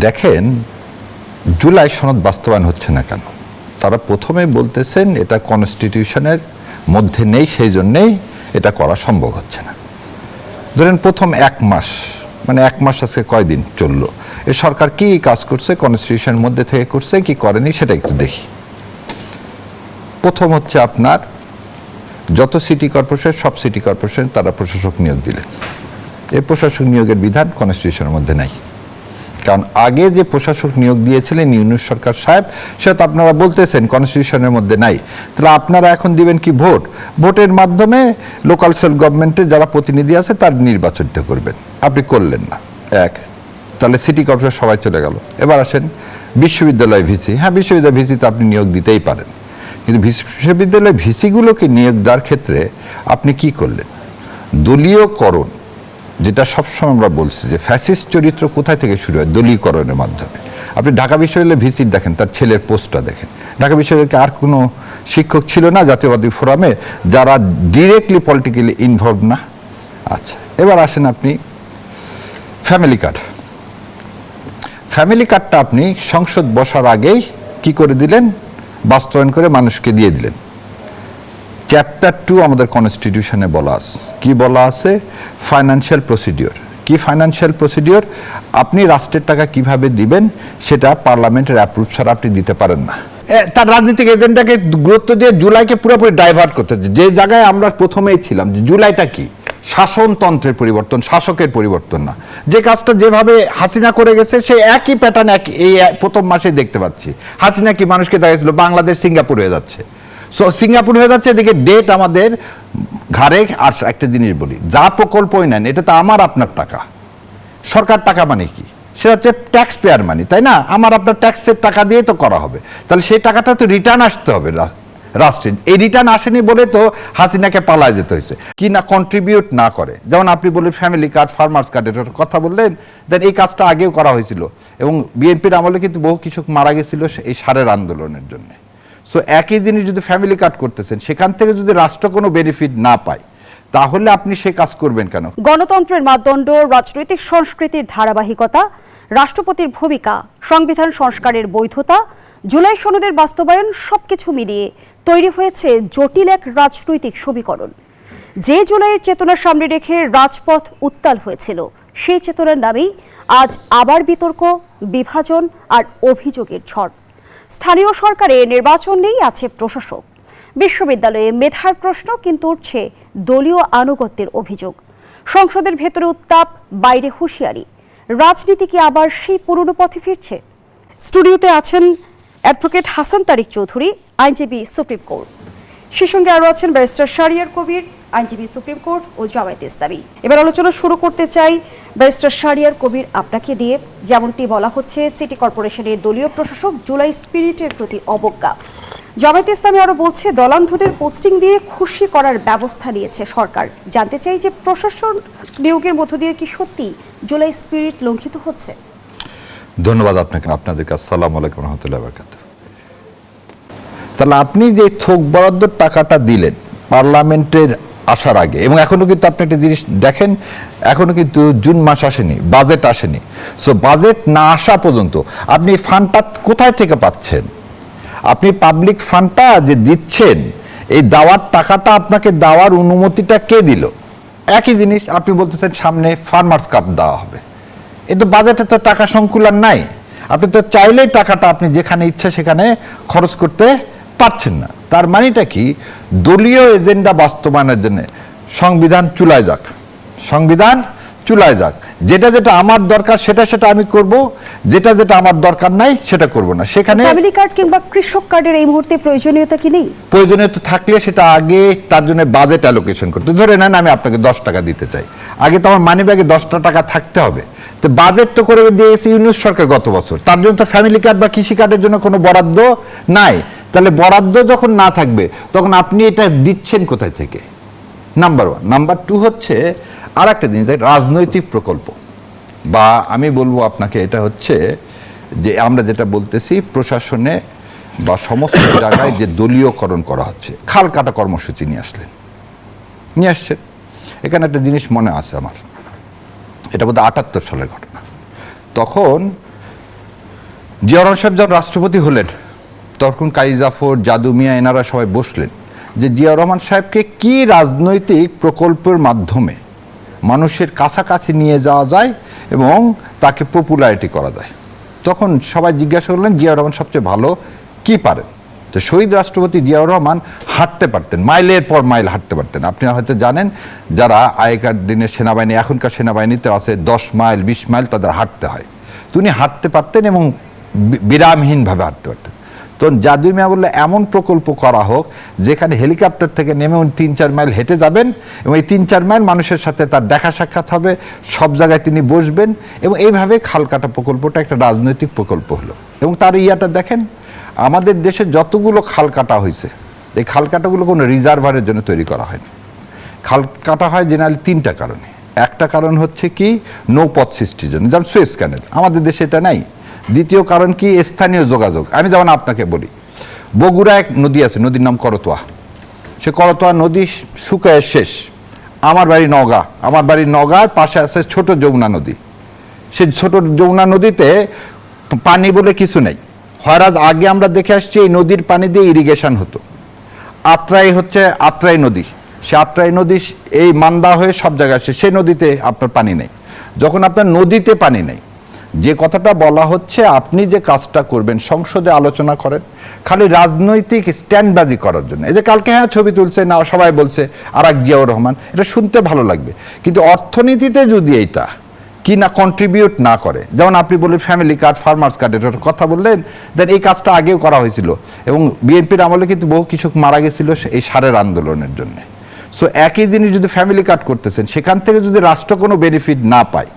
দেখেন, জুলাই সনদ বাস্তবায়ন হচ্ছে না কেন? তারা প্রথমে বলতেছেন এটা কনস্টিটিউশনের মধ্যে নেই, সেই জন্যেই এটা করা সম্ভব হচ্ছে না। ধরেন প্রথম 1 মাস, মানে 1 মাস আজকে কয়দিন চললো, এ সরকার কি কাজ করছে, কনস্টিটিউশনের মধ্যে থেকে করছে কি করেনি সেটা একটু দেখি। প্রথম হচ্ছে আপনার যত সিটি কর্পোরেশন, সব সিটি কর্পোরেশন তারা প্রশাসক নিয়োগ দিলেন। এই প্রশাসক নিয়োগের বিধান কনস্টিটিউশনের মধ্যে নাই। কারণ আগে যে প্রশাসক নিয়োগ দিয়েছিলেন ইউনূস সরকার সাহেব, সেটা তো আপনারা বলতেছেন কনস্টিটিউশনের মধ্যে নাই। তাহলে আপনারা এখন দিবেন কি ভোট? ভোটের মাধ্যমে লোকাল সেলফ গভর্নমেন্টে যারা প্রতিনিধি আছে তার নির্বাচিত করবেন। আপনি করলেন না। তাহলে সিটি কর্পোরেশন সবাই চলে গেল। এবার আসেন বিশ্ববিদ্যালয় ভিসি। হ্যাঁ, বিশ্ববিদ্যালয় ভিসি তো আপনি নিয়োগ দিতেই পারেন, কিন্তু বিশ্ববিদ্যালয় ভিসিগুলোকে নিয়োগ দেওয়ার ক্ষেত্রে আপনি কি করলেন? দলীয়করণ, যেটা সবসময় আমরা বলছি যে ফ্যাসিস্ট চরিত্র কোথায় থেকে শুরু হয়? দলীয়করণের মাধ্যমে। আপনি ঢাকা বিশ্ববিদ্যালয়ের ভিসির দেখেন, তার ছেলের পোস্টটা দেখেন। ঢাকা বিশ্ববিদ্যালয়ে আর কোনো শিক্ষক ছিল না জাতীয়বাদী ফোরামে যারা ডিরেক্টলি পলিটিক্যালি ইনভলভ না? আচ্ছা, এবার আসেন আপনি ফ্যামিলি কার্ড। ফ্যামিলি কার্ডটা আপনি সংসদ বসার আগেই কি করে দিলেন? বাস্তবায়ন করে মানুষকে দিয়ে দিলেন। চ্যাপ্টার 2 আমাদের কনস্টিটিউশনে বলা আছে, কি বলা আছে? Financial procedure. কি ফাইন্যান্সিয়াল প্রসিডিওর? আপনি রাষ্ট্রের টাকা কিভাবে দিবেন সেটা পার্লামেন্টের অ্যাপ্রুভ ছাড়া আপনি দিতে পারেন না। তার রাজনৈতিক এজেন্ডাকে গুরুত্ব দিয়ে জুলাইকে পুরোপুরি ডাইভার্ট করতে, যে জায়গায় আমরা প্রথমেই ছিলাম যে জুলাইটা কি শাসনতন্ত্রের পরিবর্তন, শাসকের পরিবর্তন না। যে কাজটা যেভাবে হাসিনা করে গেছে সেই একই প্যাটার্ন এই প্রথম মাসে দেখতে পাচ্ছি। হাসিনা কি মানুষকে দেখাচ্ছিল বাংলাদেশ সিঙ্গাপুর হয়ে যাচ্ছে, সিঙ্গাপুর হয়ে যাচ্ছে, এদিকে ডেট আমাদের ঘাড়ে। আর একটা জিনিস বলি, যা প্রকল্পই নেন এটা তো আমার আপনার টাকা। সরকার টাকা মানে কি? সেটা হচ্ছে ট্যাক্স পেয়ার মানি, তাই না? আমার আপনার ট্যাক্সের টাকা দিয়ে তো করা হবে, তাহলে সেই টাকাটা তো রিটার্ন আসতে হবে রাষ্ট্রের। এই রিটার্ন আসেনি বলে তো হাসিনাকে পালায় যেতে হয়েছে। কি না কন্ট্রিবিউট না করে, যেমন আপনি বললেন ফ্যামিলি কার্ড, ফার্মার্স কার্ডের কথা বললেন, দেন এই কাজটা আগেও করা হয়েছিল এবং বিএনপির আমলে কিন্তু বহু কৃষক মারা গেছিল এই সারের আন্দোলনের জন্য। সো একই জিনিস যদি ফ্যামিলি কার্ড করতেছেন, সেখান থেকে যদি রাষ্ট্র কোনো বেনিফিট না পায়, তাহলে আপনি সে কাজ করবেন কেন? গণতন্ত্রের মাপদণ্ড, রাজনৈতিক সংস্কৃতির ধারাবাহিকতা, রাষ্ট্রপতির ভূমিকা, সংবিধান সংস্কারের বৈধতা, জুলাই সনদের বাস্তবায়ন সবকিছু মিলিয়ে তৈরি হয়েছে জটিল এক রাজনৈতিক সমীকরণ। যে জুলাইয়ের চেতনা সামনে রেখে রাজপথ উত্তাল হয়েছিল, সেই চেতনার নামেই আজ আবার বিতর্ক, বিভাজন আর অভিযোগের ঝড়। স্থানীয় সরকারে নির্বাচন নেই, আছে প্রশাসক। বিশ্ববিদ্যালয়ে মেধার প্রশ্ন, কিন্তু উঠছে দলীয় আনুগত্যের অভিযোগ। সংসদের ভেতরে উত্তাপ, বাইরে হুঁশিয়ারি। রাজনীতি কি আবার সেই পুরনো পথে ফিরছে? স্টুডিওতে আছেন অ্যাডভোকেট হাসান তারিক চৌধুরী, আইনজীবী, সুপ্রিম কোর্ট। সেই সঙ্গে আরও আছেন ব্যারিস্টার শাহরিয়ার কবির, আইনজীবী, সুপ্রিম কোর্ট ও জামায়াতে ইসলামী। এবার আলোচনা শুরু করতে চাই ব্যারিস্টার শাহরিয়ার কবির আপনাকে দিয়ে। যেমনটি বলা হচ্ছে, সিটি কর্পোরেশনের দলীয় প্রশাসক জুলাই স্পিরিটের প্রতি অবজ্ঞা। জামায়াতে ইসলামী আরও বলছে দলান্ধদের পোস্টিং দিয়ে খুশি করার ব্যবস্থা নিয়েছে সরকার। জানতে চাই যে প্রশাসন নিয়োগের মধ্য দিয়ে কি সত্যি জুলাই স্পিরিট লঙ্ঘিত হচ্ছে? ধন্যবাদ আপনাকে। আপনাদেরকে আসসালামু আলাইকুম রহমতুল্লাহ বারাকাতুহু। তাহলে আপনি যে থোক বরাদ্দ টাকাটা দিলেন পার্লামেন্টের আসার আগে, এবং এখনো কিন্তু আপনি একটা জিনিস দেখেন, এখনো কিন্তু জুন মাস আসেনি, বাজেট আসেনি। সো বাজেট না আসা পর্যন্ত আপনি ফান্ডটা কোথায় থেকে পাচ্ছেন? আপনি পাবলিক ফান্ডটা যে দিচ্ছেন, এই দেওয়ার টাকাটা আপনাকে দেওয়ার অনুমতিটা কে দিল? একই জিনিস আপনি বলতেছেন সামনে ফার্মার্স কার্ড দেওয়া হবে, এ তো বাজেটে তো টাকা সংকুলান নাই। আপনি তো চাইলেই টাকাটা আপনি যেখানে ইচ্ছা সেখানে খরচ করতে পারছেন না। তার মানেটা কি? দলীয় এজেন্ডা বাস্তবায়নের জন্য সংবিধান চুলায় যাক, সংবিধান চুলায় যাক। যেটা যেটা আমার দরকার সেটা সেটা আমি করব, যেটা যেটা আমার দরকার নাই সেটা করব না। সেখানে ফ্যামিলি কার্ড কিংবা কৃষক কার্ডের এই মুহূর্তে প্রয়োজনীয়তা কি নেই? প্রয়োজনীয়তা থাকলে সেটা আগে তার জন্য বাজেট অ্যালোকেশন করতে। ধরে নেন আমি আপনাকে 10 টাকা দিতে চাই, আগে তো আমার মানি ব্যাগে 10টা টাকা থাকতে হবে। তো বাজেট তো করে দিয়েছে ইউনূস সরকার গত বছর, তার জন্য তো ফ্যামিলি কার্ড বা কৃষি কার্ডের জন্য কোনো বরাদ্দ নাই। তাহলে বরাদ্দ যখন না থাকবে তখন আপনি এটা দিচ্ছেন কোথায় থেকে? নাম্বার 1। নাম্বার 2 হচ্ছে আর একটা জিনিস, রাজনৈতিক প্রকল্প, বা আমি বলবো আপনাকে এটা হচ্ছে যে আমরা যেটা বলতেছি প্রশাসনে বা সমস্ত জায়গায় যে দলীয়করণ করা হচ্ছে। খাল কাটা কর্মসূচি নিয়ে আসছেন। এখানে একটা জিনিস মনে আছে আমার, এটা বোধহয় 78 সালের ঘটনা। তখন জিয়া রহমান সাহেব যখন রাষ্ট্রপতি হলেন তখন কাজী জাফর, জাদু মিয়া এনারা সবাই বসলেন যে জিয়া রহমান সাহেবকে কি রাজনৈতিক প্রকল্পের মাধ্যমে মানুষের কাছাকাছি নিয়ে যাওয়া যায় এবং তাকে পপুলারিটি করা যায়। তখন সবাই জিজ্ঞাসা করলেন জিয়া রহমান সবচেয়ে ভালো কি পারেন। তো শহীদ রাষ্ট্রপতি জিয়াউর রহমান হাঁটতে পারতেন, মাইলের পর মাইল হাঁটতে পারতেন। আপনি হয়তো জানেন যারা আগেকার দিনের সেনাবাহিনী, এখনকার সেনাবাহিনীতে আছে 10 মাইল 20 মাইল তাদের হাঁটতে হয়, তিনি হাঁটতে পারতেন এবং বিরামহীনভাবে হাঁটতে পারতেন। তো জাদু মিয়া বললে এমন প্রকল্প করা হোক যেখানে হেলিকপ্টার থেকে নেমে উনি 3-4 মাইল হেঁটে যাবেন এবং এই 3-4 মাইল মানুষের সাথে তার দেখা সাক্ষাৎ হবে, সব জায়গায় তিনি বসবেন এবং এইভাবে খালকাটা প্রকল্পটা একটা রাজনৈতিক প্রকল্প হলো। এবং তার ইয়াটা দেখেন, আমাদের দেশে যতগুলো খাল কাটা হয়েছে এই খাল কাটাগুলো কোনো রিজার্ভারের জন্য তৈরি করা হয়নি। খাল কাটা হয় জেনারেলি 3টা কারণে। একটা কারণ হচ্ছে কি নৌপথ সৃষ্টির জন্য, যেমন সুয়েজ ক্যানেল, আমাদের দেশে এটা নাই। দ্বিতীয় কারণ কি স্থানীয় যোগাযোগ। আমি যেমন আপনাকে বলি, বগুড়া এক নদী আছে, নদীর নাম করতোয়া। সে করতোয়া নদী শুকায় শেষ। আমার বাড়ি নওগাঁ, আমার বাড়ি নওগাঁর পাশে আছে ছোট যমুনা নদী। সেই ছোট যমুনা নদীতে পানি বলে কিছু নেই। হয়রাজ আগে আমরা দেখে আসছি এই নদীর পানি দিয়ে ইরিগেশন হতো। আত্রাই হচ্ছে আত্রাই নদী, সে আত্রাই নদী এই মান্দা হয়ে সব জায়গায় আসছে, সেই নদীতে আপনার পানি নেই। যখন আপনার নদীতে পানি নেই, যে কথাটা বলা হচ্ছে আপনি যে কাজটা করবেন সংসদে আলোচনা করেন খালি রাজনৈতিক স্ট্যান্ডবাজি করার জন্য। এই যে কালকে হ্যাঁ ছবি তুলছে না, সবাই বলছে আর এক জিয়াউর রহমান, এটা শুনতে ভালো লাগবে, কিন্তু অর্থনীতিতে যদি এইটা কি না কন্ট্রিবিউট না করে, যেমন আপনি বললেন ফ্যামিলি কার্ড, ফার্মার্স কার্ড, এটার কথা বললেন, দেন এই কাজটা আগেও করা হয়েছিল এবং বিএনপির আমলে কিন্তু বহু কৃষক মারা গেছিল এই সারের আন্দোলনের জন্য। সো একই জিনিস যদি ফ্যামিলি কার্ড করতেছেন, সেখান থেকে যদি রাষ্ট্র কোনো বেনিফিট না পায়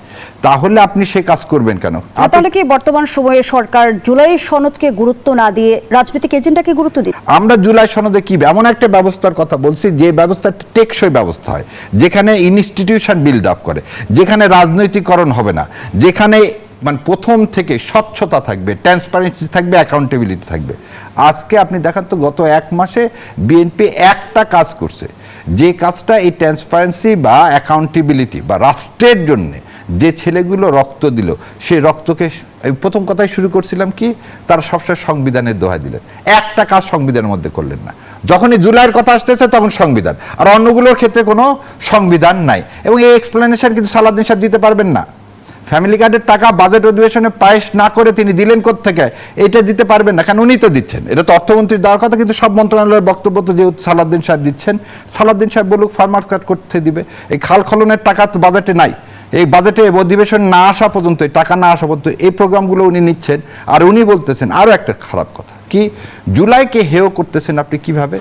তাহলে আপনি সে কাজ করবেন কেন? তাহলে কি বর্তমান সময়ে সরকার জুলাই সনদকে গুরুত্ব না দিয়ে রাজনৈতিক এজেন্ডাকে গুরুত্ব দিচ্ছে? আমরা জুলাই সনদে কি এমন একটা ব্যবস্থার কথা বলছি যে ব্যবস্থাটা টেকসই ব্যবস্থা হয়, যেখানে ইনস্টিটিউশন বিল্ড আপ করে, যেখানে রাজনৈতিকরণ হবে না, যেখানে মানে প্রথম থেকে স্বচ্ছতা থাকবে, ট্রান্সপারেন্সি থাকবে, অ্যাকাউন্টেবিলিটি থাকবে। আজকে আপনি দেখান তো গত 1 মাসে বিএনপি একটা কাজ করছে, যে কাজটা এই ট্রান্সপারেন্সি বা অ্যাকাউন্টেবিলিটি বা রাষ্ট্রের জন্যে যে ছেলেগুলো রক্ত দিল সেই রক্তকে, প্রথম কথাই শুরু করছিলাম কি তারা সবসময় সংবিধানের দোহাই দিলেন, একটা কাজ সংবিধানের মধ্যে করলেন না। যখনই জুলাইয়ের কথা আসতেছে তখন সংবিধান, আর অন্যগুলোর ক্ষেত্রে কোনো সংবিধান নাই। এবং এই এক্সপ্লেনেশন কিন্তু সালাউদ্দিন সাহেব দিতে পারবেন না। ফ্যামিলি কার্ডের টাকা বাজেট অধিবেশনে পাস না করে তিনি দিলেন কোত্থেকে, এটা দিতে পারবেন না, কারণ উনি তো দিচ্ছেন, এটা তো অর্থমন্ত্রীর দেওয়ার কথা, কিন্তু সব মন্ত্রণালয়ের বক্তব্য তো যেহেতু সালাউদ্দিন সাহেব দিচ্ছেন, সালাউদ্দিন সাহেব বলুক ফার্মার্স কার্ড করতে দিবে। এই খাল খননের টাকা তো বাজেটে নাই, এই বাজেটে অধিবেশন না আসা পর্যন্ত, টাকা না আসা পর্যন্ত এই প্রোগ্রামগুলো উনি নিচ্ছেন। আর উনি বলতেছেন আরও একটা খারাপ কথা কি, জুলাইকে হেয় করতেছেন আপনি কিভাবে?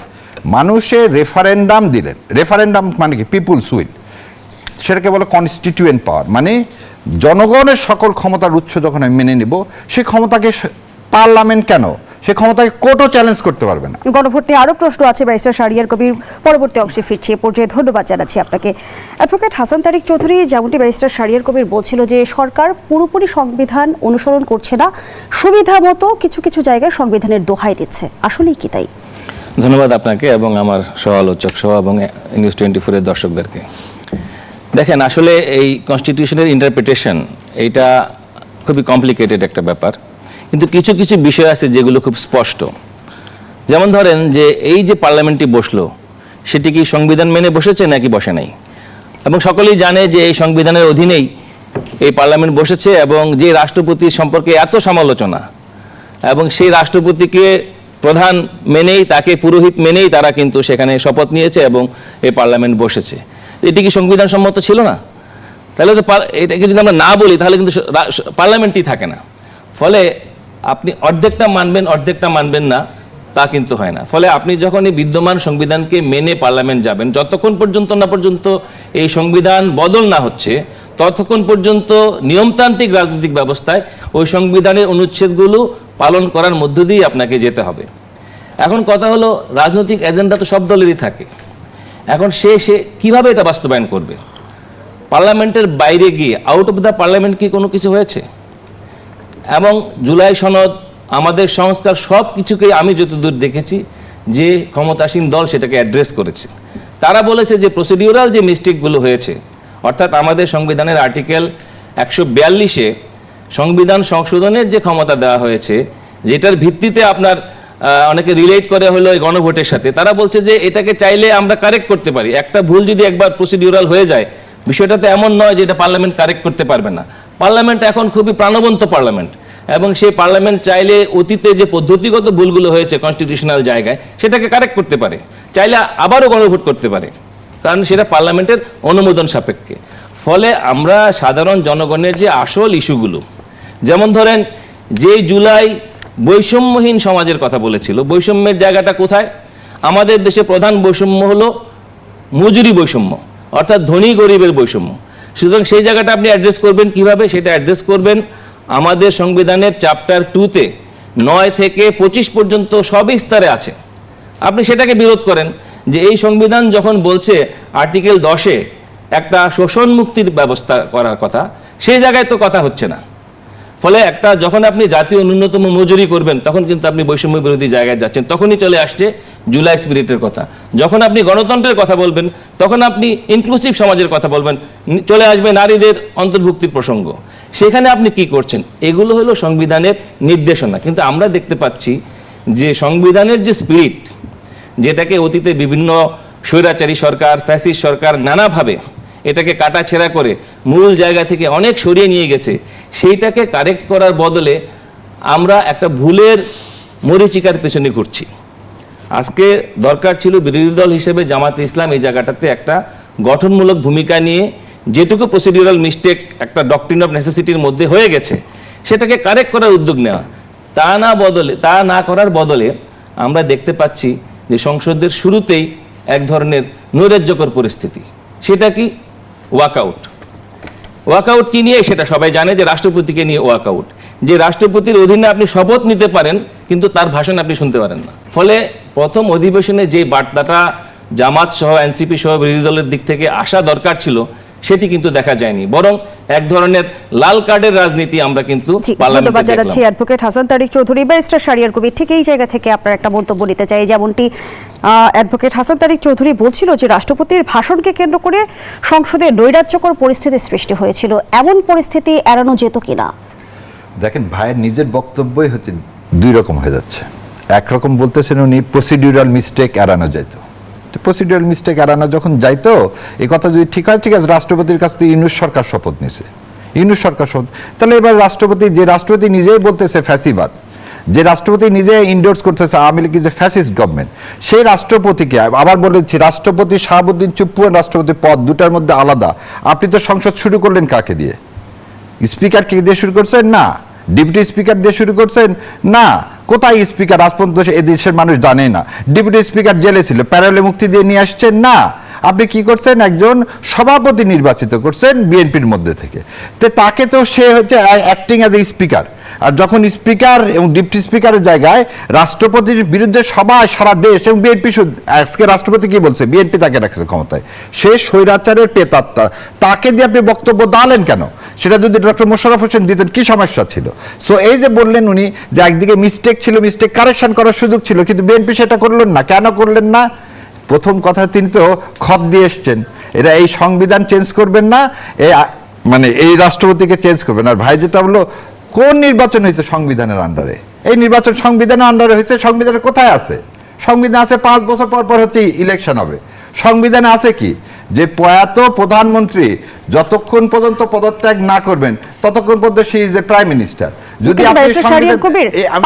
মানুষের রেফারেন্ডাম দিলেন, রেফারেন্ডাম মানে কি পিপুলস উইল, সেটাকে বলে কনস্টিটিউয়েন্ট পাওয়ার, মানে জনগণের সকল ক্ষমতার উৎস যখন আমি মেনে নিব, সেই ক্ষমতাকে পার্লামেন্ট কেন, সে ক্ষমতাকে কোর্টও চ্যালেঞ্জ করতে পারবে না। গণভোট নিয়ে আরো প্রশ্ন আছে, ব্যারিস্টার শাহরিয়ার কবির পরবর্তী অংশে ফিরছি। এ পর্যায়ে ধন্যবাদ জানাচ্ছি আপনাকে। অ্যাডভোকেট হাসান তারিক চৌধুরী, যেমনটি ব্যারিস্টার শাহরিয়ার কবির বলছিল যে সরকার পুরোপুরি সংবিধান অনুসরণ করছে না, সুবিধা মতো কিছু কিছু জায়গায় সংবিধানের দোহাই দিচ্ছে, আসলেই কি তাই? ধন্যবাদ আপনাকে এবং আমার সহ-আলোচক সহ এবং নিউজ 24 এর দর্শকদেরকে। দেখেন, আসলে এই কনস্টিটিউশনের ইন্টারপ্রিটেশন এইটা খুবই কমপ্লিকেটেড একটা ব্যাপার, কিন্তু কিছু কিছু বিষয় আছে যেগুলো খুব স্পষ্ট। যেমন ধরেন যে এই যে পার্লামেন্টটি বসলো, সেটি কি সংবিধান মেনে বসেছে নাকি বসে নাই? এবং সকলেই জানে যে এই সংবিধানের অধীনেই এই পার্লামেন্ট বসেছে এবং যে রাষ্ট্রপতি সম্পর্কে এত সমালোচনা, এবং সেই রাষ্ট্রপতিকে প্রধান মেনেই, তাকে পুরোহিত মেনেই তারা কিন্তু সেখানে শপথ নিয়েছে এবং এই পার্লামেন্ট বসেছে। এটি কি সংবিধান সম্মত ছিল না? তাহলে তো এটাকে যদি আমরা না বলি তাহলে কিন্তু পার্লামেন্টই থাকে না। ফলে আপনি অর্ধেকটা মানবেন অর্ধেকটা মানবেন না, তা কিন্তু হয় না। ফলে আপনি যখন এই বিদ্যমান সংবিধানকে মেনে পার্লামেন্ট যাবেন, যতক্ষণ পর্যন্ত এই সংবিধান বদল না হচ্ছে ততক্ষণ পর্যন্ত নিয়মতান্ত্রিক রাজনৈতিক ব্যবস্থায় ওই সংবিধানের অনুচ্ছেদগুলো পালন করার মধ্য দিয়ে আপনাকে যেতে হবে। এখন কথা হলো, রাজনৈতিক এজেন্ডা তো সব দলেরই থাকে। এখন সে কিভাবে এটা বাস্তবায়ন করবে? পার্লামেন্টের বাইরে গিয়ে, আউট অফ দ্য পার্লামেন্ট কি কোনো কিছু হয়েছে? এবং জুলাই সনদ, আমাদের সংস্কার, সব কিছুকেই আমি যতদূর দেখেছি যে ক্ষমতাসীন দল সেটাকে অ্যাড্রেস করেছে। তারা বলেছে যে প্রসিডিউরাল যে মিস্টেকগুলো হয়েছে, অর্থাৎ আমাদের সংবিধানের আর্টিকেল 142-এ সংবিধান সংশোধনের যে ক্ষমতা দেওয়া হয়েছে, যেটার ভিত্তিতে আপনার অনেকে রিলেট করে হলো এই গণভোটের সাথে, তারা বলছে যে এটাকে চাইলে আমরা কারেক্ট করতে পারি। একটা ভুল যদি একবার প্রসিডিউরাল হয়ে যায়, বিষয়টা তো এমন নয় যে এটা পার্লামেন্ট কারেক্ট করতে পারবে না। পার্লামেন্ট এখন খুবই প্রাণবন্ত পার্লামেন্ট, এবং সেই পার্লামেন্ট চাইলে অতীতে যে পদ্ধতিগত ভুলগুলো হয়েছে কনস্টিটিউশনাল জায়গায় সেটাকে কারেক্ট করতে পারে, চাইলে আবারও গণভোট করতে পারে, কারণ সেটা পার্লামেন্টের অনুমোদন সাপেক্ষে। ফলে আমরা সাধারণ জনগণের যে আসল ইস্যুগুলো, যেমন ধরেন যে জুলাই বৈষম্যহীন সমাজের কথা বলেছিল, বৈষম্যের জায়গাটা কোথায়? আমাদের দেশে প্রধান বৈষম্য হলো মজুরি বৈষম্য, অর্থাৎ ধনী গরিবের বৈষম্য। সুতরাং সেই জায়গাটা আপনি অ্যাড্রেস করবেন কিভাবে? সেটা অ্যাড্রেস করবেন আমাদের সংবিধানের চ্যাপ্টার 2-তে 9 থেকে 25 পর্যন্ত সবই স্তরে আছে। আপনি সেটাকে বিরোধ করেন যে এই সংবিধান যখন বলছে আর্টিকেল 10-এ একটা শোষণ মুক্তির ব্যবস্থা করার কথা, সেই জায়গায় তো কথা হচ্ছে না। ফলে একটা যখন আপনি জাতীয় ন্যূনতম মজুরি করবেন, তখন কিন্তু আপনি বৈষম্য বিরোধী জায়গায় যাচ্ছেন। তখনই চলে আসছে জুলাই স্পিরিটের কথা। যখন আপনি গণতন্ত্রের কথা বলবেন, তখন আপনি ইনক্লুসিভ সমাজের কথা বলবেন, চলে আসবে নারীদের অন্তর্ভুক্তির প্রসঙ্গ। সেখানে আপনি কি করছেন? এগুলো হলো সংবিধানের নির্দেশনা। কিন্তু আমরা দেখতে পাচ্ছি যে সংবিধানের যে স্পিরিট, যেটাকে অতীতে বিভিন্ন স্বৈরাচারী সরকার, ফ্যাসিস্ট সরকার নানাভাবে এটাকে কাটাছেঁড়া করে মূল জায়গা থেকে অনেক সরিয়ে নিয়ে গেছে, সেইটাকে কারেক্ট করার বদলে আমরা একটা ভুলের মরীচিকার পেছনে ঘুরছি। আজকে দরকার ছিল বিরোধী দল হিসেবে জামাতে ইসলাম এই জায়গাটাতে একটা গঠনমূলক ভূমিকা নিয়ে, যেটুকু প্রসিডিউরাল মিস্টেক একটা ডক্ট্রিন অফ নেসেসিটির মধ্যে হয়ে গেছে, সেটাকে কারেক্ট করার উদ্যোগ নেওয়া। তা না করার বদলে আমরা দেখতে পাচ্ছি যে সংসদের শুরুতেই এক ধরনের নৈরাজ্যকর পরিস্থিতি। সেটা কি? ওয়াকআউট কি নিয়ে? সেটা সবাই জানে যে রাষ্ট্রপতিকে নিয়ে ওয়াকআউট। যে রাষ্ট্রপতির অধীনে আপনি শপথ নিতে পারেন, কিন্তু তার ভাষণ আপনি শুনতে পারেন না। ফলে প্রথম অধিবেশনে যে বার্তাটা জামাত সহ, এনসিপি সহ বিরোধী দলের দিক থেকে আসা দরকার ছিল, সেটি কিন্তু দেখা যায়নি। বরং এক ধরনের লাল কার্ডের রাজনীতি আমরা কিন্তু ধন্যবাদ জানাচ্ছি অ্যাডভোকেট হাসান তারিক চৌধুরী। ব্যারিস্টার শাহরিয়ার কবির, ঠিক এই জায়গা থেকে আপনার একটা মন্তব্য নিতে চাই। যেমনটি অ্যাডভোকেট হাসান তারিক চৌধুরী বলছিল যে রাষ্ট্রপতির ভাষণকে কেন্দ্র করে সংসদে নৈরাজ্যকর পরিস্থিতির সৃষ্টি হয়েছিল, এমন পরিস্থিতি এড়ানো যেত কিনা? দেখেন, ভাইয়ের নিজের বক্তব্যই হচ্ছে দুই রকম হয়ে যাচ্ছে। একরকম বলতেছেন উনি প্রসিডিউরাল মিস্টেক এড়ানো যেত। প্রসিডিউরাল মিস্টেক এড়ানো যখন যাইতো, এই কথা যদি ঠিক হয়, ঠিক আছে, রাষ্ট্রপতির কাছ থেকে ইউনূস সরকার শপথ নিছে, ইউনূস সরকার শপথ, তাহলে এবার রাষ্ট্রপতি নিজেই বলতেছে ফ্যাসিবাদ, যে রাষ্ট্রপতি নিজে ইন্ডোর্স করতেছে আওয়ামী লীগের যে ফ্যাসিস্ট গভর্নমেন্ট, সেই রাষ্ট্রপতিকে আবার বলেছি, রাষ্ট্রপতি শাহাবুদ্দিন চুপ্পু রাষ্ট্রপতি পদ দুটার মধ্যে আলাদা। আপনি তো সংসদ শুরু করলেন কাকে দিয়ে? স্পিকারকে দিয়ে শুরু করছেন? না। ডেপুটি স্পিকার দিয়ে শুরু করছেন? না। কোথায় স্পিকার? আজ পর্যন্ত এই দেশের মানুষ জানে না। ডেপুটি স্পিকার জেলে ছিল, প্যারোলে মুক্তি দিয়ে নিয়ে আসছেন? না। আপনি কি করছেন? একজন সভাপতি নির্বাচিত করছেন বিএনপির মধ্যে থেকে। তো তাকে তো সে হচ্ছে অ্যাক্টিং অ্যাজ এ স্পিকার। আর যখন স্পিকার এবং ডিপটি স্পিকারের জায়গায় রাষ্ট্রপতির বিরুদ্ধে সবাই, সারা দেশ এবং বিএনপি, আজকে রাষ্ট্রপতি কি বলছে? বিএনপি তাকে রাখছে ক্ষমতায়, সে স্বৈরাচারের প্রেতাত্মা। তাকে দিয়ে আপনি বক্তব্য দাঁড়ালেন কেন? সেটা যদি ডক্টর মোশাররফ হোসেন দিতেন, কি সমস্যা ছিল? সো এই যে বললেন উনি যে একদিকে মিস্টেক ছিল, মিস্টেক কারেকশন করার সুযোগ ছিল, কিন্তু বিএনপি সেটা করলেন না। কেন করলেন না? প্রথম কথা, তিনি তো খত দিয়ে এসছেন, এরা এই সংবিধান চেঞ্জ করবেন না, মানে এই রাষ্ট্রপতিকে চেঞ্জ করবেন। আর ভাই যেটা বললো, কোন নির্বাচন হয়েছে সংবিধানের আন্ডারে? এই নির্বাচন সংবিধানের আন্ডারে হয়েছে। সংবিধানে কোথায় আছে? সংবিধান আছে 5 বছর পর পর হচ্ছে ইলেকশন হবে। সংবিধানে আছে কি? যে প্রয়াত প্রধানমন্ত্রী যতক্ষণ পর্যন্ত পদত্যাগ না করবেন, ততক্ষণ পর্যন্ত সে ইজ এ প্রাইম মিনিস্টার। যদি আপনি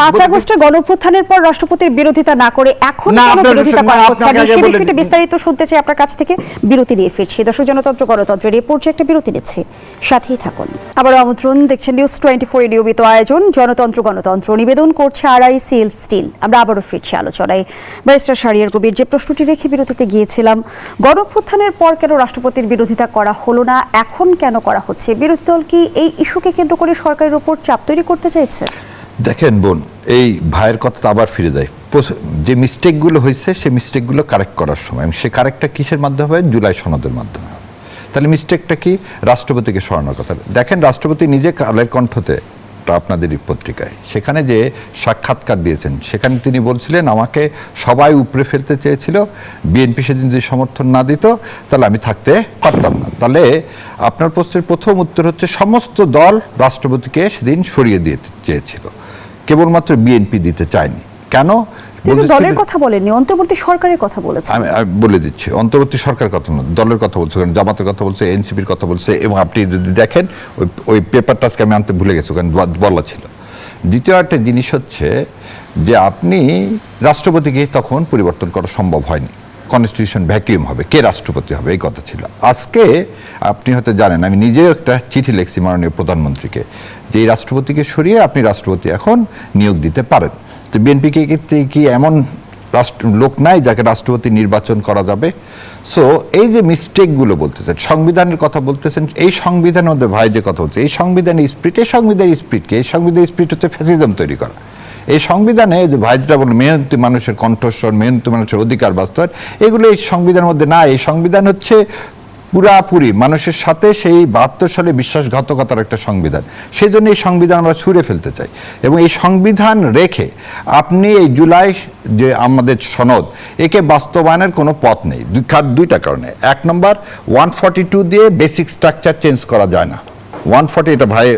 5 আগস্টের গণঅভ্যুত্থানের পর রাষ্ট্রপতির বিরোধিতা না করে এখন কেন বিরোধিতা করা হচ্ছে, আমি সেই বিষয়টি বিস্তারিত শুনতে চাই আপনার কাছ থেকে। বিরতি নিয়ে ফিরছি। দর্শক, জনতন্ত্র গণতন্ত্রের এই পর্যায়ে একটা বিরতি নিচ্ছে, সাথেই থাকুন। আবারও আমন্ত্রণ, দেখছেন নিউজ 24 এর নিয়মিত আয়োজন জনতন্ত্র গণতন্ত্র। নিবেদন করছে RICL স্টিল। আমরা আবারও ফিরছি আলোচনায়। ব্যারিস্টার শাহরিয়ার কবির, যে প্রশ্নটি রেখে বিরতিতে গিয়েছিলাম, গণঅভ্যুত্থানের পর কেন রাষ্ট্রপতির বিরোধিতা করা হলো না, এখন কেন করা হচ্ছে? বিরোধী দল কি এই ইস্যুকে কেন্দ্র করে সরকারের উপর চাপ তৈরি করতে চাইছে? দেখেন বোন, এই ভাইয়ের কথাটা আবার ফিরে যায়। যে মিস্টেকগুলো হয়েছে, সেই মিস্টেকগুলো কারেক্ট করার সময়, সে কারেক্টটা কিসের মাধ্যমে হবে? জুলাই সনদের মাধ্যমে। তাহলে মিস্টেকটা কি? রাষ্ট্রপতিকে সরানোর কথা। দেখেন, রাষ্ট্রপতি নিজে কালের কণ্ঠতে রিপোর্টটা আপনাদেরই পত্রিকায়, সেখানে যে সাক্ষাৎকার দিয়েছেন সেখানে তিনি বলছিলেন আমাকে সবাই উপরে ফেলতে চেয়েছিল, বিএনপি সেদিন যদি সমর্থন না দিত তাহলে আমি থাকতে পারতাম না। তাহলে আপনার প্রশ্নের প্রথম উত্তর হচ্ছে সমস্ত দল রাষ্ট্রপতিকে সেদিন সরিয়ে দিতে চেয়েছিল, কেবলমাত্র বিএনপি দিতে চায়নি। কেন? কিন্তু দলের কথা বলেননি, অন্তর্বর্তী সরকারের কথা বলেছেন। আমি বলে দিচ্ছি, অন্তর্বর্তী সরকার কথা না, দলের কথা বলছে, জামাতের কথা বলছে, এনসিপির কথা বলছে, এবং আপনি যদি দেখেন ওই পেপারটা আজকে আমি আনতে ভুলে গেছি, ওখানে বলা ছিল। দ্বিতীয় একটা জিনিস হচ্ছে যে আপনি রাষ্ট্রপতিকে তখন পরিবর্তন করা সম্ভব হয়নি, কনস্টিটিউশন ভ্যাকিউম হবে, কে রাষ্ট্রপতি হবে এই কথা ছিল। আজকে আপনি হয়তো জানেন, আমি নিজেও একটা চিঠি লিখছি মাননীয় প্রধানমন্ত্রীকে যে এই রাষ্ট্রপতিকে সরিয়ে আপনি রাষ্ট্রপতি এখন নিয়োগ দিতে পারেন। তো বিএনপিকে কি এমন লোক নাই যাকে রাষ্ট্রপতি নির্বাচন করা যাবে? সো এই যে মিস্টেকগুলো বলতেছেন, সংবিধানের কথা বলতেছেন, এই সংবিধানের মধ্যে ভাই যে কথা বলছে, এই সংবিধানের স্পিরিট, এই সংবিধানের স্পিরিটকে, এই সংবিধানের স্পিরিট হচ্ছে ফ্যাসিজম তৈরি করা। এই সংবিধানে যে ভাইটা বলে মেহনতি মানুষের কণ্ঠস্বর, মেহনতি মানুষের অধিকার বাস্তবায়ন, এগুলো এই সংবিধানের মধ্যে না। এই সংবিধান হচ্ছে পুরাপুরি মানুষের সাথে সেই 72 সালে বিশ্বাসঘাতকতার একটা সংবিধান। সেই জন্য এই সংবিধান আমরা ছুঁড়ে ফেলতে চাই, এবং এই সংবিধান রেখে আপনি এই জুলাই যে আমাদের সনদ, একে বাস্তবায়নের কোনো পথ নেই দুইটা কারণে। এক নম্বর, 142 দিয়ে বেসিক স্ট্রাকচার চেঞ্জ করা যায় না। 140, এটা ভাই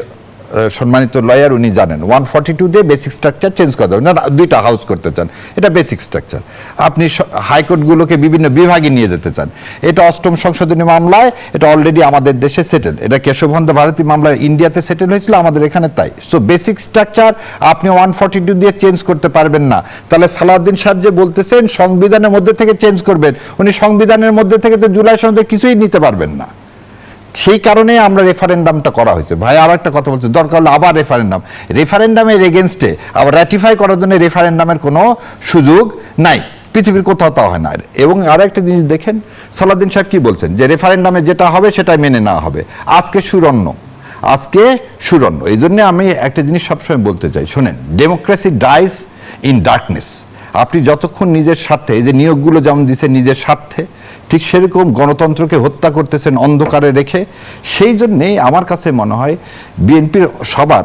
সম্মানিত লয়ার উনি জানেন, 142 দিয়ে বেসিক স্ট্রাকচার চেঞ্জ করা যাবে না। দুইটা হাউস করতে চান, এটা বেসিক স্ট্রাকচার। আপনি হাইকোর্টগুলোকে বিভিন্ন বিভাগে নিয়ে যেতে চান, এটা 8ম সংশোধনী মামলায়, এটা অলরেডি আমাদের দেশে সেটেল। এটা কেশবন্ধ ভারতী মামলায় ইন্ডিয়াতে সেটেল হয়েছিল, আমাদের এখানে তাই। সো বেসিক স্ট্রাকচার আপনি 142 দিয়ে চেঞ্জ করতে পারবেন না। তাহলে সালাউদ্দিন সাহেব যে বলতেছেন সংবিধানের মধ্যে থেকে চেঞ্জ করবেন, উনি সংবিধানের মধ্যে থেকে তো জুলাই সনদে কিছুই নিতে পারবেন না। সেই কারণে আমরা রেফারেন্ডামটা করা হয়েছে। ভাই আর একটা কথা বলছে, দরকার হলে আবার রেফারেন্ডামের এগেনস্টে আবার র্যাটিফাই করার জন্য রেফারেন্ডামের কোনো সুযোগ নাই, পৃথিবীর কোথাও তা হয় না। এবং আর একটা জিনিস দেখেন, সালাউদ্দিন সাহেব কি বলছেন যে রেফারেন্ডামে যেটা হবে সেটাই মেনে নেওয়া হবে। আজকে সুরন্য। এই জন্য আমি একটা জিনিস সবসময় বলতে চাই, শোনেন, ডেমোক্রেসি ডাইজ ইন ডার্কনেস। আপনি যতক্ষণ নিজের স্বার্থে, এই যে নিয়োগগুলো যেমন দিচ্ছেন নিজের স্বার্থে, ঠিক সেরকম গণতন্ত্রকে হত্যা করতেছেন অন্ধকারে রেখে। সেই জন্যেই আমার কাছে মনে হয় বিএনপির সবার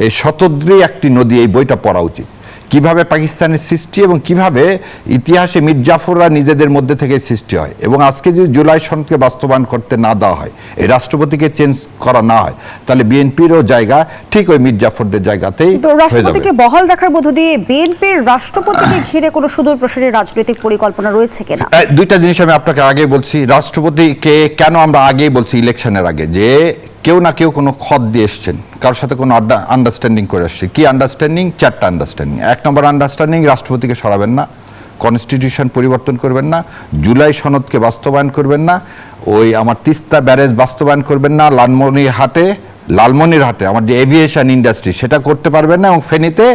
এই শতদ্রী একটি নদী, এই বইটা পড়া উচিত। কিভাবে পাকিস্তানের সৃষ্টি এবং কিভাবে ইতিহাসে মীর জাফররা নিজেদের মধ্যে থেকে সৃষ্টি হয়। এবং আজকে যদি জুলাই সনদকে বাস্তবায়ন করতে না দেওয়া হয়, এই রাষ্ট্রপতিকে চেঞ্জ করা না হয়, তাহলে বিএনপিরও জায়গা ঠিক ওই মীর জাফরদের জায়গাতেই হয়ে যাবে। রাষ্ট্রপতিকে বহাল রাখার মধ্য দিয়ে বিএনপির রাষ্ট্রপতিকে ঘিরে কোনো সুদূর প্রসারী রাজনৈতিক পরিকল্পনা রয়েছে কিনা? দুইটা জিনিস আমি আপনাকে আগে বলছি। রাষ্ট্রপতিকে কেন আমরা আগেই বলছি, ইলেকশনের আগে, যে কেউ না কেউ কোনো খত দিয়ে এসছেন, কারোর সাথে কোনো আন্ডারস্ট্যান্ডিং করে আসছে। কি আন্ডারস্ট্যান্ডিং? 4টা আন্ডারস্ট্যান্ডিং। 1 নম্বর আন্ডারস্ট্যান্ডিং, রাষ্ট্রপতিকে সরাবেন না, কনস্টিটিউশন পরিবর্তন করবেন না, জুলাই সনদকে বাস্তবায়ন করবেন না, ওই আমার তিস্তা ব্যারেজ বাস্তবায়ন করবেন না, লালমনিরহাটে আমার যে এভিয়েশন ইন্ডাস্ট্রি সেটা করতে পারবেন না, এবং ফেনীতে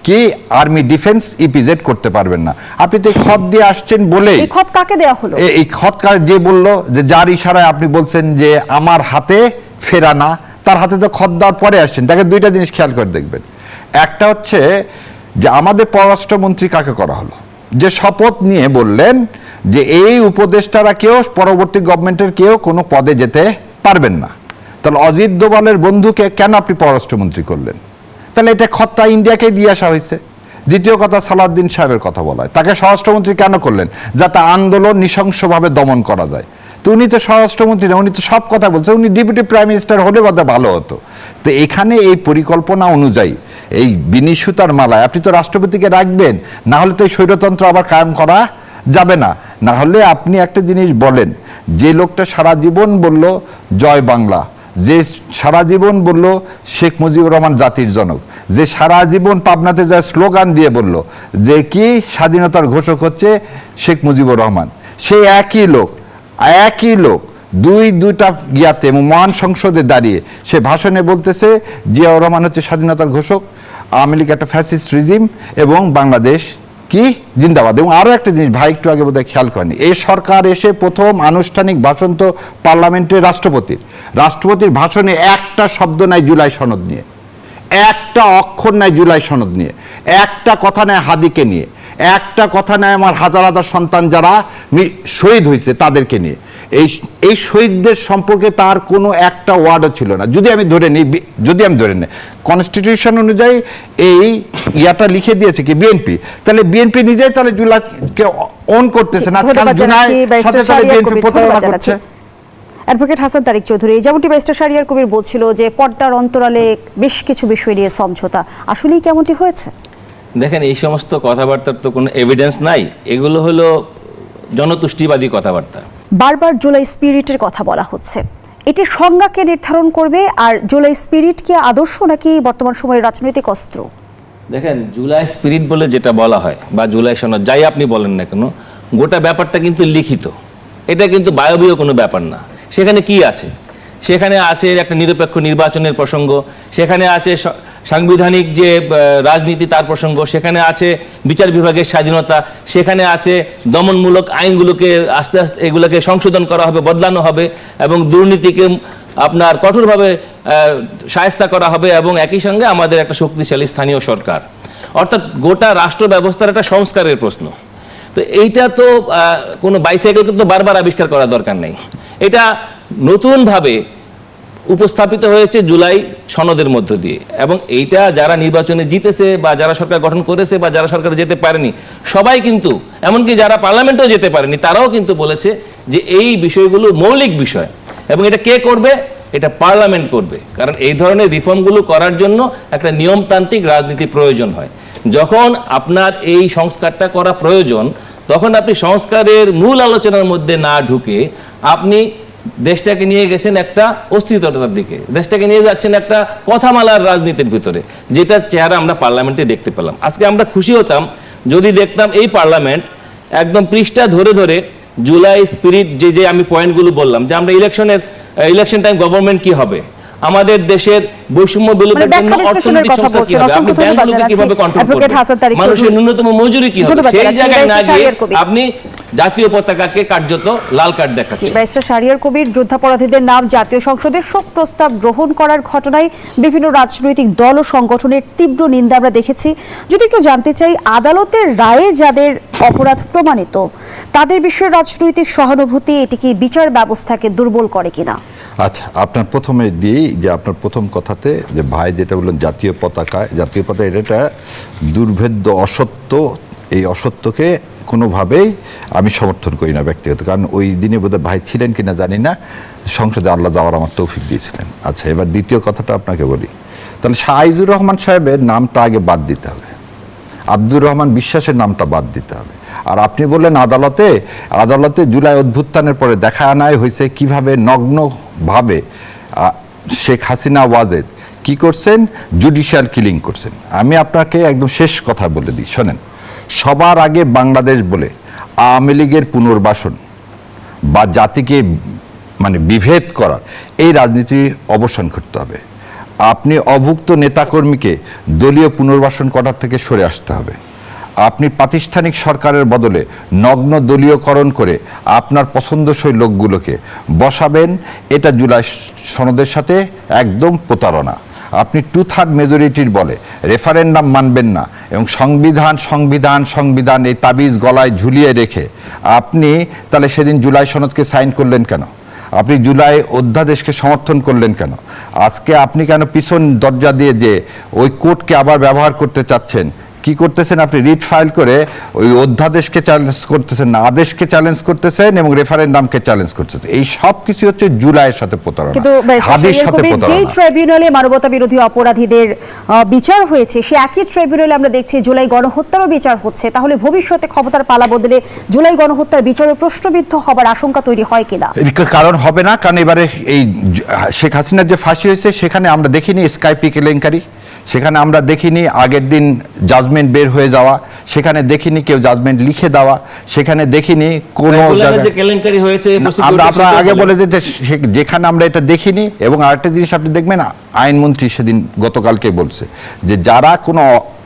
কি আর্মি ডিফেন্স ইপিজেড করতে পারবেন না। আপনি তো খত দিয়ে আসছেন বলে, এই খত কাকে দেওয়া হলো? এই খত যে বললো, যে যার ইশারায় আপনি বলছেন যে আমার হাতে ফেরা না, তার হাতে তো খত দেওয়ার পরে আসছেন। তাকে দুইটা জিনিস খেয়াল করে দেখবেন। একটা হচ্ছে যে আমাদের পররাষ্ট্রমন্ত্রী কাকে করা হলো, যে শপথ নিয়ে বললেন যে এই উপদেষ্টারা কেউ, পরবর্তী গভর্নমেন্টের কেউ কোনো পদে যেতে পারবেন না। তাহলে অজিত দোভালের বন্ধুকে কেন আপনি পররাষ্ট্রমন্ত্রী করলেন? তাহলে এটা খতটা ইন্ডিয়াকে দিয়ে আসা হয়েছে। দ্বিতীয় কথা, সালাউদ্দিন সাহেবের কথা বলা হয়, তাকে স্বরাষ্ট্রমন্ত্রী কেন করলেন? যাতে আন্দোলন নৃশংসভাবে দমন করা যায়। তো উনি তো স্বরাষ্ট্রমন্ত্রী না, উনি তো সব কথা বলছেন, উনি ডেপুটি প্রাইম মিনিস্টার হলে কথা ভালো হতো। তো এখানে এই পরিকল্পনা অনুযায়ী এই বিনিশুতার মালায় আপনি তো রাষ্ট্রপতিকে রাখবেন, না হলে তো এই স্বৈরতন্ত্র আবার কায়েম করা যাবে না। না হলে আপনি একটা জিনিস বলেন, যে লোকটা সারা জীবন বলল জয় বাংলা, যে সারা জীবন বলল শেখ মুজিবুর রহমান জাতির জনক, যে সারা জীবন পাবনাতে যা স্লোগান দিয়ে বলল যে কি স্বাধীনতার ঘোষক হচ্ছে শেখ মুজিবুর রহমান, সেই একই লোক দুইটা গিয়াতে এবং মহান সংসদে দাঁড়িয়ে সে ভাষণে বলতেছে জিয়াউর রহমান হচ্ছে স্বাধীনতার ঘোষক, আওয়ামী লীগ একটা ফ্যাসিস্ট রিজিম, এবং বাংলাদেশ কি জিন্দাবাদ। এবং আরো একটা জিনিস ভাই একটু আগে বোধহয় খেয়াল করেনি, এই সরকার এসে প্রথম আনুষ্ঠানিক ভাষণ তো পার্লামেন্টে রাষ্ট্রপতির ভাষণে একটা শব্দ নাই জুলাই সনদ নিয়ে, একটা অক্ষর নাই জুলাই সনদ নিয়ে, একটা কথা নাই হাদিকে নিয়ে, একটা কথা নাই আমার হাজার হাজার সন্তান যারা শহীদ হয়েছে তাদেরকে নিয়ে। এই শহীদদের সম্পর্কে তার কোনো একটা ওয়ার্ডও ছিল না। যদি আমি ধরে নিই কনস্টিটিউশন অনুযায়ী এই ইয়াটা লিখে দিয়েছে কি বিএনপি, তাহলে বিএনপি নিজেই তাহলে জুলাইকে অন করতেছে না, বিএনপি প্রতারণা করছে। অ্যাডভোকেট হাসান তারিক চৌধুরী, যেমনটি ব্যারিস্টার শাহরিয়ার কবির বলছিল যে পর্দার অন্তরালে বেশ কিছু বিষয় নিয়ে সমঝোতা, আসলেই কেমনটি হয়েছে? দেখেন, এই সমস্ত কথাবার্তার তো কোনো এভিডেন্স নাই, এগুলো হলো জনতুষ্টিবাদী কথাবার্তা। বারবার জুলাই স্পিরিটের কথা বলা হচ্ছে, এটি সংজ্ঞাকে নির্ধারণ করবে। আর জুলাই স্পিরিট কি আদর্শ নাকি বর্তমান সময়ের রাজনৈতিক অস্ত্র? দেখেন, জুলাই স্পিরিট বলে যেটা বলা হয় বা জুলাই সনদ যাই আপনি বলেন না কেন, গোটা ব্যাপারটা কিন্তু লিখিত, এটা কিন্তু বায়বীয় কোনো ব্যাপার না। সেখানে কি আছে? সেখানে আছে একটা নিরপেক্ষ নির্বাচনের প্রসঙ্গ, সেখানে আছে সাংবিধানিক যে রাজনীতি তার প্রসঙ্গ, সেখানে আছে বিচার বিভাগের স্বাধীনতা, সেখানে আছে দমনমূলক আইনগুলোকে আস্তে আস্তে এগুলোকে সংশোধন করা হবে, বদলানো হবে এবং দুর্নীতিকে আপনার কঠোরভাবে শায়েস্তা করা হবে এবং একই সঙ্গে আমাদের একটা শক্তিশালী স্থানীয় সরকার, অর্থাৎ গোটা রাষ্ট্র ব্যবস্থার একটা সংস্কারের প্রশ্ন। তো এইটা তো কোনো বাইসাইকেলকে তো বারবার আবিষ্কার করার দরকার নেই, এটা নতুনভাবে উপস্থাপিত হয়েছে জুলাই সনদের মধ্য দিয়ে। এবং এইটা যারা নির্বাচনে জিতেছে বা যারা সরকার গঠন করেছে বা যারা সরকারে যেতে পারেনি সবাই কিন্তু, এমনকি যারা পার্লামেন্টেও যেতে পারেনি তারাও কিন্তু বলেছে যে এই বিষয়গুলো মৌলিক বিষয় এবং এটা কে করবে? এটা পার্লামেন্ট করবে। কারণ এই ধরনের রিফর্মগুলো করার জন্য একটা নিয়মতান্ত্রিক রাজনীতি প্রয়োজন হয়। যখন আপনার এই সংস্কারটা করা প্রয়োজন, তখন আপনি সংস্কারের মূল আলোচনার মধ্যে না ঢুকে আপনি দেশটাকে নিয়ে গেছেন একটা অস্থিরতার দিকে, দেশটাকে নিয়ে যাচ্ছেন একটা কথামালার রাজনীতির ভিতরে, যেটার চেহারা আমরা পার্লামেন্টে দেখতে পেলাম। আজকে আমরা খুশি হতাম যদি দেখতাম এই পার্লামেন্ট একদম পৃষ্ঠা ধরে ধরে জুলাই স্পিরিট যে আমি পয়েন্টগুলো বললাম, যে আমরা ইলেকশন টাইম গভর্নমেন্ট কি হবে, আমাদের দেশের বৈষম্য বিলোপের জন্য অর্থনৈতিক সংস্থা কি হবে, আপনি ব্যাংকগুলোকে কিভাবে কন্ট্রোল করবেন, মানুষের ন্যূনতম মজুরি কি হবে, সেই জায়গায় না গিয়ে আপনি জাতীয় পতাকাকে কার্যত লাল কার্ড দেখাচ্ছেন। ব্যারিস্টার শাহরিয়ার কবির, যুদ্ধাপরাধীদের নাম জাতীয় সংসদের শোক প্রস্তাব গ্রহণ করার ঘটনায় বিভিন্ন রাজনৈতিক দল ও সংগঠনের তীব্র নিন্দা আমরা দেখেছি। যদি একটু জানতে চাই, আদালতের রায়ে যাদের অপরাধ প্রমাণিত তাদের বিষয়ে রাজনৈতিক সহানুভূতি এটি কি বিচার ব্যবস্থাকে দুর্বল করে কিনা? আচ্ছা, আপনার প্রথমে দিই যে আপনার প্রথম কথাতে যে ভাই যেটা বললেন জাতীয় পতাকা এটা দুর্ভেদ্য অসত্য। এই অসত্যকে কোনোভাবেই আমি সমর্থন করি না ব্যক্তিগত, কারণ ওই দিনে বোধহয় ভাই ছিলেন কিনা জানি না, সংসদে আল্লাহ যাওয়ার আমার তৌফিক দিয়েছিলেন। আচ্ছা, এবার দ্বিতীয় কথাটা আপনাকে বলি, তাহলে শাহিজুর রহমান সাহেবের নামটা আগে বাদ দিতে হবে, আব্দুর রহমান বিশ্বাসের নামটা বাদ দিতে হবে। আর আপনি বললেন আদালতে জুলাই অভ্যুত্থানের পরে দেখা আনায় হয়েছে কিভাবে নগ্নভাবে শেখ হাসিনা ওয়াজেদ কি করছেন, জুডিশিয়াল কিলিং করছেন। আমি আপনাকে একদম শেষ কথা বলে দিই, শোনেন। সবার আগে বাংলাদেশ বলে আওয়ামী লীগের পুনর্বাসন বা জাতিকে বিভেদ করার এই রাজনীতি অবসান করতে হবে। আপনি অভুক্ত নেতাকর্মীকে দলীয় পুনর্বাসন করার থেকে সরে আসতে হবে। আপনি প্রাতিষ্ঠানিক সরকারের বদলে নগ্ন দলীয়করণ করে আপনার পছন্দসই লোকগুলোকে বসাবেন, এটা জুলাই সনদের সাথে একদম প্রতারণা। আপনি 2/3 মেজরিটির বলে রেফারেন্ডাম মানবেন না এবং সংবিধান এই তাবিজ গলায় ঝুলিয়ে রেখে আপনি তাহলে সেদিন জুলাই সনদকে সাইন করলেন কেন? আপনি জুলাই অধ্যাদেশকে সমর্থন করলেন কেন? আজকে আপনি কেন পিছন দরজা দিয়ে যে ওই কোর্টকে আবার ব্যবহার করতে চাচ্ছেন? কি করতেছেন? আপনি রিট ফাইল করে ওই অধ্যাদেশকে চ্যালেঞ্জ করতেছেন না, আদেশকে চ্যালেঞ্জ করতেছেন এবং রেফারেন্ডামকে চ্যালেঞ্জ করতেছেন। এই সব কিছু হচ্ছে জুলাইয়ের সাথে প্রতারণা, হাদির সাথে প্রতারণা। যেই ট্রাইব্যুনালে মানবতা বিরোধী অপরাধীদের বিচার হয়েছে, সে একই ট্রাইব্যুনালে আমরা দেখছি জুলাই গণহত্যারও বিচার হচ্ছে। তাহলে ভবিষ্যতে ক্ষমতার পালা বদলে জুলাই গণহত্যার বিচারও প্রশ্নবিদ্ধ হবার আশঙ্কা তৈরি হয় কিনা? কারণ হবে না, কারণ এবারে এই শেখ হাসিনার যে ফাঁসি হয়েছে সেখানে আমরা দেখিনি স্কাইপি কেলেঙ্কারি, সেখানে আমরা দেখিনি আগের দিন জাজমেন্ট বের হয়ে যাওয়া, সেখানে দেখিনি কেউ জাজমেন্ট লিখে দেওয়া, সেখানে দেখিনি কোনো কেলেঙ্কারি হয়েছে। আমরা আগে বলে দিতে যেখানে আমরা এটা দেখিনি। এবং আরেকটা জিনিস আপনি দেখবেন, আইনমন্ত্রী সেদিন গতকালকে বলছে যে যারা কোনো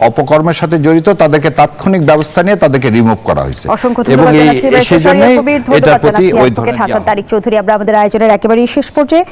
অপকর্মের সাথে জড়িত তাদেরকে তাৎক্ষণিক ব্যবস্থা নিয়ে তাদেরকে রিমুভ করা হয়েছে। এবং এটার প্রতি ওই ধরনের হাসান তারিক চৌধুরী, আমরা আমাদের আয়োজনের একেবারেই শেষ পর্যায়ে।